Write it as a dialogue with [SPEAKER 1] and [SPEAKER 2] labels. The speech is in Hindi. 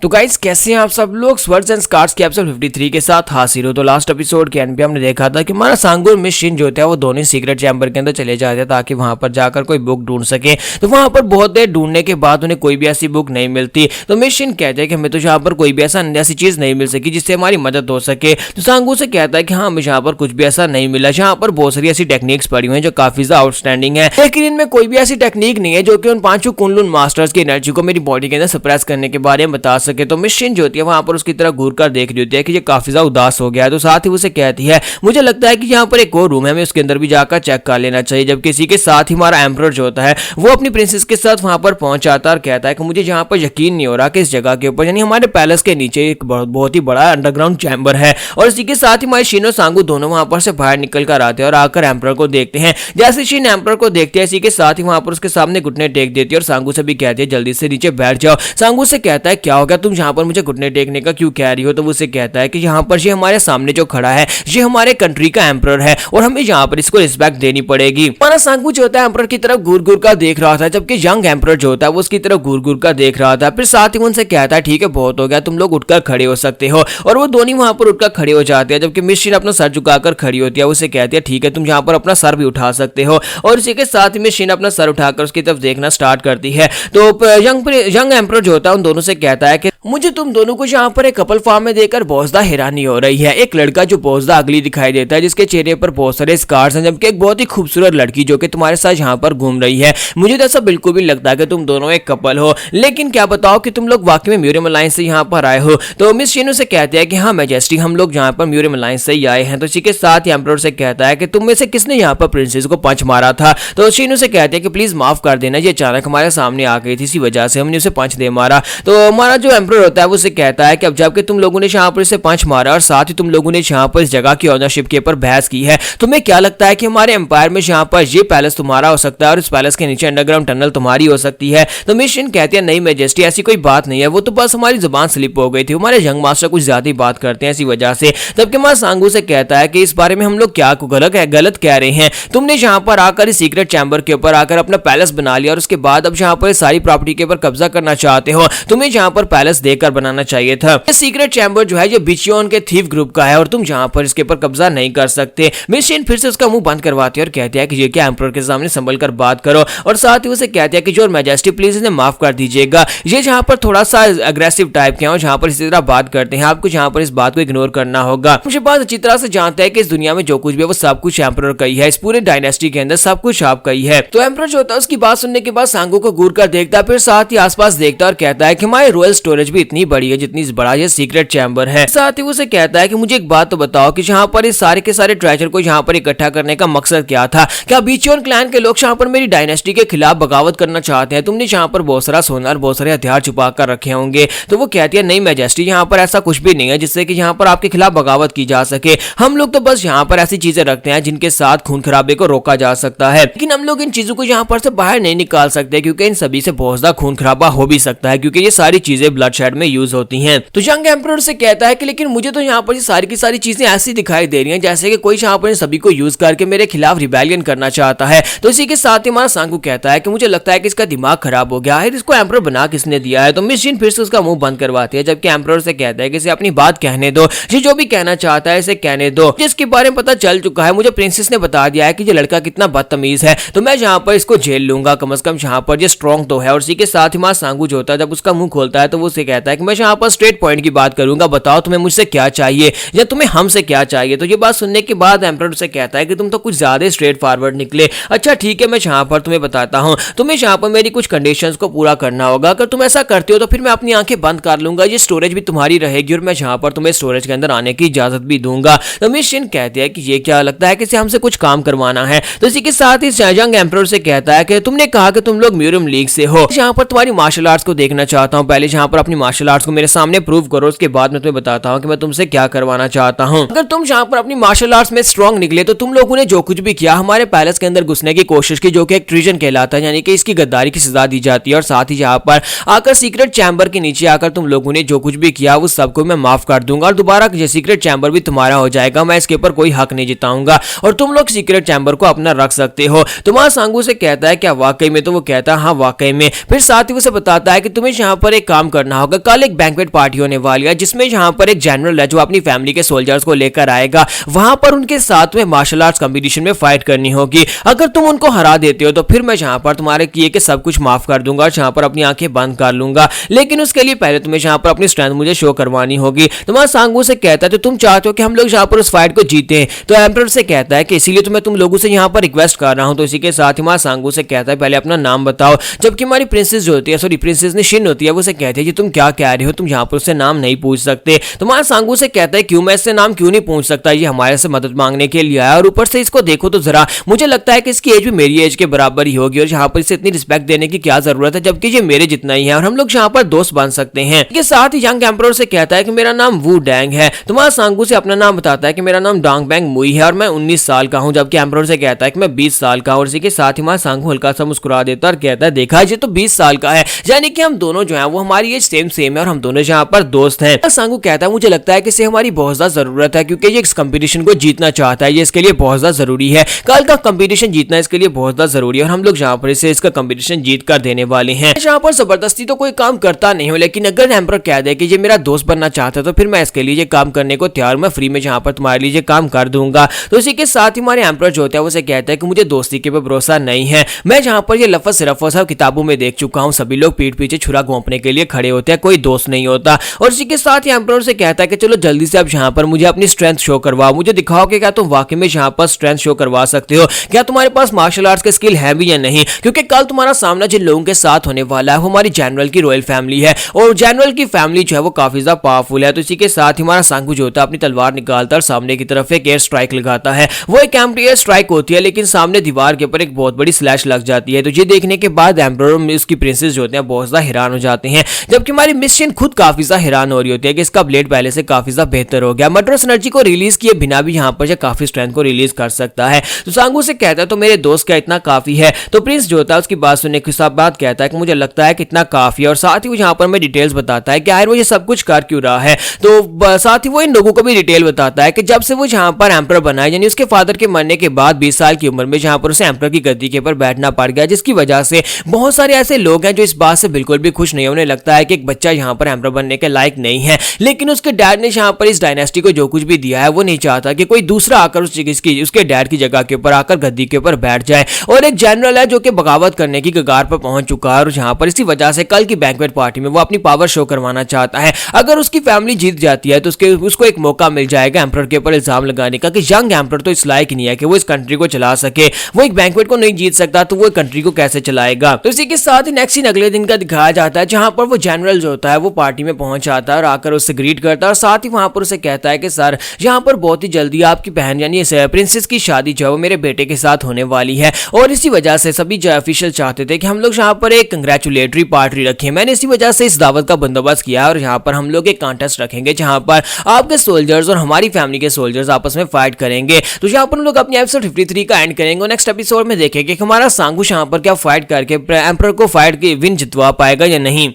[SPEAKER 1] तो गाइस कैसे हैं आप सब लोग। स्वर्ड्स एंड स्कार्स के एपिसोड 53 के साथ हाजिर हो। तो लास्ट एपिसोड के एंड पे हमने देखा था कि हमारा सांगू और मिस शिन जो होता है वो दोनों सीक्रेट चैम्बर के अंदर चले जाते हैं ताकि वहां पर जाकर कोई बुक ढूंढ सके। तो वहां पर बहुत देर ढूंढने के बाद उन्हें कोई भी ऐसी बुक नहीं मिलती। तो मिस शिन कहते हैं कि हमें तो यहाँ पर कोई भी ऐसी चीज नहीं मिल सकी जिससे हमारी मदद हो सके। तो सांगू से कहता है कि हाँ, मुझे यहाँ पर कुछ भी ऐसा नहीं मिला। यहाँ पर बहुत सारी ऐसी टेक्निक्स पड़ी हुई हैं जो काफी ज्यादा आउटस्टैंडिंग है, लेकिन इनमें कोई भी ऐसी टेक्निक नहीं है जो कि उन पांचों कुनलुन मास्टर्स की एनर्जी को मेरी बॉडी के अंदर सप्रेस करने के बारे में बता सके। तो मिस शिन जो होती है वहां पर उसकी तरह घूर कर देख रही होती है कि ये काफी ज्यादा उदास हो गया है। तो साथ ही उसे कहती है मुझे लगता है कि यहाँ पर एक और रूम है, हमें उसके अंदर भी जाकर चेक कर लेना चाहिए। जबकि इसी के साथ ही हमारा एम्परर जो होता है वो अपनी प्रिंसेस के साथ वहां पर पहुंच जाता है और कहता है कि मुझे यहाँ पर यकीन नहीं हो रहा कि इस जगह के ऊपर यानी हमारे पैलेस के नीचे एक बहुत ही बड़ा अंडरग्राउंड चैम्बर है। और इसी के साथ ही हमारे शिन और सांगू दोनों वहां पर से बाहर निकल कर आते हैं और आकर एम्परर को देखते हैं। जैसे शिन एम्परर को देखते हैं इसी के साथ ही वहां पर उसके सामने घुटने टेक देती है और सांगू से भी कहती है जल्दी से नीचे बैठ जाओ। सांगू से कहता है क्या हो गया, तुम यहाँ पर मुझे घुटने टेकने का क्यों कह रही हो। तो वो उसे कहता है कि यहाँ पर ये हमारे सामने जो खड़ा है ये हमारे कंट्री का एम्परर है और हमें यहाँ पर इसको रिस्पेक्ट देनी पड़ेगी। हमारा सांगू जो होता है एम्परर की तरफ घूर घूर का देख रहा था, जबकि यंग एम्परर जो होता है वो उसकी तरफ घूर घूर का देख रहा था। फिर साथ ही उनसे कहता है ठीक है बहुत हो गया, तुम लोग उठकर खड़े हो सकते हो। और वो दोनों वहां पर उठकर खड़े हो जाते हैं। जबकि मिस शिन अपना सर झुकाकर खड़ी होती है, उसे कहती है ठीक है तुम यहाँ पर अपना सर भी उठा सकते हो। और इसी के साथ ही मिस शिन अपना सर उठाकर उसकी तरफ देखना स्टार्ट करती है। तो यंग एम्परर जो होता है उन दोनों से कहता है कि मुझे तुम दोनों को यहाँ पर एक कपल फॉर्म में देखकर बहुत ज्यादा हैरानी हो रही है। एक लड़का जो बहुत ज्यादा अगली दिखाई देता है, जिसके चेहरे पर बहुत सारे स्कार्स हैं, जबकि एक बहुत ही खूबसूरत लड़की जो कि तुम्हारे साथ यहाँ पर घूम रही है। मुझे तो ऐसा बिल्कुल भी लगता है कि तुम दोनों एक कपल हो, लेकिन क्या बताओ कि तुम लोग वाकई में म्यूरियम अलायंस से यहाँ पर आए हो। तो मिस शिन से कहते हैं कि हाँ मैजेस्टी, हम लोग यहाँ पर म्यूरियम अलायंस से ही आए हैं। तो इसी के साथ ही एम्परर से कहता है कि तुम में से किसने यहाँ पर प्रिंसेस को पंच मारा था। तो शिन से कहते हैं कि प्लीज माफ कर देना, ये अचानक हमारे सामने आ गई थी, इसी वजह से हमने उसे पंच दे मारा। तो हमारा जो एम्परर होता है वो उसे कहता है कि अब जबकि तुम लोगों ने यहाँ पर इसे पंच मारा और साथ ही तुम लोगों ने यहाँ पर इस जगह की ओनरशिप के ऊपर बहस की है, तुम्हें क्या लगता है कि हमारे एम्पायर में यहाँ पर ये पैलेस तुम्हारा हो सकता है और इस पैलेस के नीचे अंडरग्राउंड टनल तुम्हारी हो सकती है। तो मिस शिन कहती है नहीं मैजेस्टी, ऐसी कोई बात नहीं है, वो तो बस हमारी जुबान स्लिप हो गई थी, हमारे यंग मास्टर कुछ ज्यादा ही बात करते हैं इसी वजह से। जबकि हमारा सांगू से कहता है कि इस बारे में हम लोग क्या गलत कह रहे हैं, तुमने यहाँ पर आकर इस सीक्रेट चैम्बर के ऊपर आकर अपना पैलेस बना लिया और उसके बाद अब यहाँ पर सारी प्रॉपर्टी के ऊपर कब्जा करना चाहते हो, तुम्हें यहाँ पर पैलेस देकर बनाना चाहिए था। ये सीक्रेट चैम्बर जो है ये बिचियोन के थीफ ग्रुप का है और तुम यहाँ पर इसके ऊपर कब्जा नहीं कर सकते। मिस शिन फिर से उसका मुंह बंद करवाती है और कहती है कि ये क्या एम्परर के सामने संभल कर बात करो। और साथ ही उसे कहती है कि योर मैजेस्टी प्लीज इन्हें माफ कर दीजिएगा, ये यहाँ पर थोड़ा सा अग्रेसिव टाइप के हैं और यहाँ पर इसी तरह बात करते हैं, आपको यहाँ पर इस बात को इग्नोर करना होगा। मुझे बात अच्छी तरह से जानता है कि इस दुनिया में जो कुछ भी है वो सब कुछ एम्परर का ही है, इस पूरे डायनेस्टी के अंदर सब कुछ आपका ही है। तो एम्परर जो होता है उसकी बात सुनने के बाद सांगू को घूर कर देखता है, फिर साथ ही आसपास देखता है और कहता है कि हमारी रॉयल स्टोरेज भी इतनी बड़ी है जितनी बड़ा ये सीक्रेट चैम्बर है। साथ ही उसे कहता है कि मुझे एक बात तो बताओ कि यहाँ पर इस सारे के सारे ट्रेजर को यहाँ पर इकट्ठा करने का मकसद क्या था। क्या बिचियोन क्लैन के लोग यहाँ पर मेरी डायनेस्टी के खिलाफ बगावत करना चाहते हैं? तुमने यहाँ पर बहुत सारा सोना और बहुत सारे हथियार छुपा कर रखे होंगे। तो वो कहती है नहीं मैजेस्टी, यहाँ पर ऐसा कुछ भी नहीं है जिससे कि यहाँ पर आपके खिलाफ बगावत की जा सके। हम लोग तो बस यहाँ पर ऐसी चीजें रखते हैं जिनके साथ खून खराबे को रोका जा सकता है, लेकिन हम लोग इन चीजों को यहाँ पर से बाहर नहीं निकाल सकते क्योंकि इन सभी से बहुत ज्यादा खून खराबा हो भी सकता है क्योंकि ये सारी चीजें ब्लडशेड में यूज होती हैं। तो यंग एम्परर से कहता है कि लेकिन मुझे तो यहाँ पर ये सारी की सारी चीजें ऐसी दिखाई दे रही हैं जैसे कि कोई यहाँ पर सभी को यूज करके मेरे खिलाफ रिबेलियन करना चाहता है। तो इसी के साथ ही हमारा सांगू कहता है कि मुझे लगता है कि इसका दिमाग खराब हो गया है, इसको एम्परर बना किसने दिया है। तो मिस शिन फिर से उसका मुंह बंद करवाती है, जबकि एम्परर से कहता है कि इसे अपनी बात कहने दो, ये जो भी कहना चाहता है इसे कहने दो, जिसके बारे में पता चल चुका है। मुझे प्रिंसेस ने बता दिया है कि ये लड़का कितना बदतमीज है, तो मैं यहाँ पर इसको जेल लूंगा, कम से कम यहाँ पर ये स्ट्रॉन्ग तो है। और इसी के साथ ही हमारा सांगू जो होता है जब उसका मुंह खोलता है तो वो उसे कहता है कि मैं यहाँ पर स्ट्रेट पॉइंट की बात करूंगा, बताओ तुम्हें मुझसे क्या चाहिए या तुम्हें हमसे क्या चाहिए। तो ये बात सुनने के बाद एम्परर से कहता है कि तुम तो कुछ ज्यादा स्ट्रेट फॉरवर्ड निकले। अच्छा ठीक है, मैं यहाँ पर तुम्हें बताता हूँ, तुम्हें यहाँ पर मेरी कुछ कंडीशंस को पूरा करना होगा। अगर तुम ऐसा करते हो तो फिर मैं अपनी आंखें बंद कर लूंगा, ये स्टोरेज भी तुम्हारी रहेगी और मैं यहाँ पर तुम्हें स्टोरेज के अंदर आने की इजाजत भी दूंगा। तो मिस शिन कहती है कि ये क्या लगता है कि हमसे कुछ काम करवाना है। तो इसी के साथ ही यंग एम्परर से कहता है कि तुमने कहा कि तुम लोग म्यूरियम लीग से हो, यहाँ पर तुम्हारी मार्शल आर्ट्स को देखना चाहता हूँ, पहले यहाँ पर अपनी मार्शल आर्ट्स को मेरे सामने प्रूव करो, उसके बाद मैं तुम्हें बताता हूँ कि मैं तुमसे क्या करवाना चाहता हूँ। अगर तुम यहाँ पर अपनी मार्शल आर्ट्स में स्ट्रॉन्ग निकले तो तुम लोगों ने जो कुछ भी किया हमारे पैलेस के अंदर घुसने की कोशिश की, जो कि एक ट्रीजन कहलाता है, यानी कि इसकी गद्दारी की सजा दी जाती है। और साथ ही यहाँ पर आकर सीक्रेट चैम्बर के नीचे आकर तुम लोगों ने जो कुछ भी किया वो सबको मैं माफ कर दूंगा और दोबारा ये सीक्रेट चैम्बर भी तुम्हारा हो जाएगा, मैं इसके ऊपर कोई हक नहीं जिताऊंगा और तुम लोग सीक्रेट चैम्बर को अपना रख सकते हो। तुम्हारा सांगू से कहता है क्या वाकई में? तो वो कहता है हाँ वाकई में। फिर साथ ही उसे बताता है कि तुम्हें यहाँ पर एक काम करना होगा, कल एक बैंक्वेट पार्टी होने वाली है जिसमें यहाँ पर एक जनरल है जो अपनी फैमिली के सोल्जर्स को लेकर आएगा। वहां पर उनके साथ में मार्शल आर्ट्स कंपटीशन में फाइट करनी होगी। अगर तुम उनको हरा देते हो तो फिर मैं यहाँ पर तुम्हारे किए के सब कुछ माफ कर दूंगा, यहाँ पर अपनी आंखें बंद कर लूंगा, लेकिन उसके लिए पहले तुम्हें यहाँ पर अपनी स्ट्रेंथ मुझे शो करवानी होगी। तो वहां सांगू से कहता है तो तुम चाहते हो कि हम लोग यहाँ पर उस फाइट को जीते हैं? तो एम्परर से कहता है कि इसीलिए तो मैं तुम लोगों से यहाँ पर रिक्वेस्ट कर रहा हूँ। तो इसी के साथ ही वहां सांगू से कहता है पहले अपना नाम बताओ, जबकि हमारी प्रिंसेस जो होती है, सॉरी प्रिंसेस ने शिन होती है, वो से कहती है कि तुम क्या कह रहे हो, तुम यहाँ पर उससे नाम नहीं पूछ सकते। तो वहां सांगू से कहता है क्यों, मैं इससे नाम क्यों नहीं पूछ सकता, ये हमारे से मदद मांगने के लिए आया और ऊपर से इसको देखो तो जरा, मुझे लगता है कि इसकी एज भी मेरी एज के बराबर ही होगी और यहाँ पर इसे इतनी रिस्पेक्ट देने की क्या जरूरत है, जबकि ये मेरे जितना ही है और हम लोग यहाँ पर दोस्त बन सकते हैं। इसके साथ ही यंग एम्परर से कहता है कि मेरा नाम वू डैंग है। तो वहां सांगू से अपना नाम बताता है कि मेरा नाम डांग बैंग मुई है और मैं 19 साल का हूं, जबकि एम्परर से कहता है कि मैं 20 साल का हूं। और इसी के साथ ही वहां सांगू हल्का सा मुस्कुरा देता है और कहता है देखा ये तो 20 साल का है, यानी कि हम दोनों जो है वो हमारी एज सेम सेम है और हम दोनों यहाँ पर दोस्त हैं। सांगू कहता है मुझे लगता है कि इसे हमारी बहुत ज्यादा जरूरत है क्योंकि ये इस कंपटीशन को जीतना चाहता है, ये इसके लिए बहुत ज्यादा जरूरी है, कल का कंपटीशन जीतना इसके लिए बहुत ज्यादा जरूरी है और हम लोग यहाँ पर इसे इसका कंपटीशन जीत कर देने वाले हैं। यहाँ पर जबरदस्ती तो कोई काम करता नहीं हूँ, लेकिन अगर एम्परर कह दे कि ये मेरा दोस्त बनना चाहता है तो फिर मैं इसके लिए काम करने को तैयार, मैं फ्री में यहाँ पर तुम्हारे लिए काम कर दूंगा। तो इसी के साथ ही हमारे एम्परर जो होता है उसे कहता है कि मुझे दोस्ती के ऊपर भरोसा नहीं है, मैं जहाँ पर ये लफ्ज़ सिर्फ और सिर्फ किताबों में देख चुका हूँ, सभी लोग पीठ पीछे छुरा घोंपने के लिए खड़े होते हैं, कोई दोस्त नहीं होता। और इसी के साथ ही एम्परर से कहता है कि चलो जल्दी से आप यहाँ पर मुझे अपनी स्ट्रेंथ शो करवाओ, मुझे दिखाओ कि क्या तुम वाकई में यहाँ पर स्ट्रेंथ शो करवा सकते हो, क्या तुम्हारे पास मार्शल आर्ट्स के स्किल है भी या नहीं, क्योंकि कल तुम्हारा सामना जिन लोगों के साथ होने वाला है वो हमारी जनरल की रॉयल फैमिली है और जनरल की फैमिली जो है वो काफी ज्यादा पावरफुल है। तो इसी के साथ ही हमारा सांगू जो होता है अपनी तलवार निकालता और सामने की तरफ एक एयर स्ट्राइक लगाता है। वो एक एम्प्टी एयर स्ट्राइक होती है लेकिन सामने दीवार के ऊपर एक बहुत बड़ी स्लैश लग जाती है। तो ये देखने के बाद एम्परर और उसकी प्रिंसेस जो होते हैं बहुत ज्यादा हैरान हो जाते हैं, जबकि हमारी मिस शिन खुद काफी ज्यादा हैरान हो रही होती है कि इसका ब्लेड पहले से काफी ज्यादा बेहतर हो गया, मर्डरस एनर्जी को रिलीज किए बिना भी यहाँ पर काफी स्ट्रेंथ को रिलीज कर सकता है। तो सांगू से कहता है तो मेरे दोस्त का इतना काफी है। तो प्रिंस जो होता है उसकी बात सुनने के साथ बात कहता है कि मुझे लगता है कि इतना काफी है और साथ ही वो यहाँ पर मैं डिटेल्स बताता है कि आखिर वो ये सब कुछ कर क्यों रहा है। तो साथ ही वो इन लोगों को भी डिटेल बताता है कि जब से वो यहाँ पर एम्परर बना है, यानी उसके फादर के मरने के बाद 20 साल की उम्र में जहाँ पर उसे एम्परर की गद्दी के ऊपर बैठना पड़ गया, जिसकी वजह से बहुत सारे ऐसे लोग हैं जो इस बात से बिल्कुल भी खुश नहीं है। उन्हें लगता है कि एक बच्चा यहाँ पर एम्परर बनने के लायक नहीं है, लेकिन उसके डैड ने यहाँ पर इस डायनेस्टी को जो कुछ भी दिया है वो नहीं चाहता कि कोई दूसरा आकर उसके डैड की जगह के ऊपर आकर गद्दी के ऊपर बैठ जाए। और एक जनरल है जो कि बगावत करने की कगार पर पहुंच चुका है और यहाँ पर इसी वजह से कल की बैंक्वेट पार्टी में वो अपनी पावर शो करवाना चाहता है। अगर उसकी फैमिली जीत जाती है तो उसको एक मौका मिल जाएगा एम्परर के ऊपर इल्जाम लगाने का कि यंग एम्परर तो इस लायक नहीं है कि वो इस कंट्री को चला सके, वो एक बैंक्वेट को नहीं जीत सकता तो वो कंट्री को कैसे चलाएगा। तो इसी के साथ ही नेक्स्ट सीन अगले दिन का दिखाया जाता है जहां पर वो जनरल जो होता है वो पार्टी में पहुंच जाता है और आकर उससे ग्रीट करता है और साथ ही वहां पर उसे कहता है कि सर यहाँ पर बहुत ही जल्दी आपकी बहन यानी प्रिंसेस की शादी जो है वो मेरे बेटे के साथ होने वाली है और इसी वजह से सभी जो ऑफिशियल चाहते थे कि हम लोग यहाँ पर एक कंग्रेचुलेटरी पार्टी रखें। मैंने इसी वजह से इस दावत का बंदोबस्त किया और यहाँ पर हम लोग एक कॉन्टेस्ट रखेंगे जहाँ पर आपके सोल्जर्स और हमारी फैमिली के सोल्जर्स आपस में फाइट करेंगे। तो यहाँ पर हम लोग अपने एपिसोड 53 का एंड करेंगे और नेक्स्ट एपिसोड में देखेंगे कि हमारा सांगू यहाँ पर क्या फाइट करके एम्परर को फाइट की विन जितवा पाएगा या नहीं।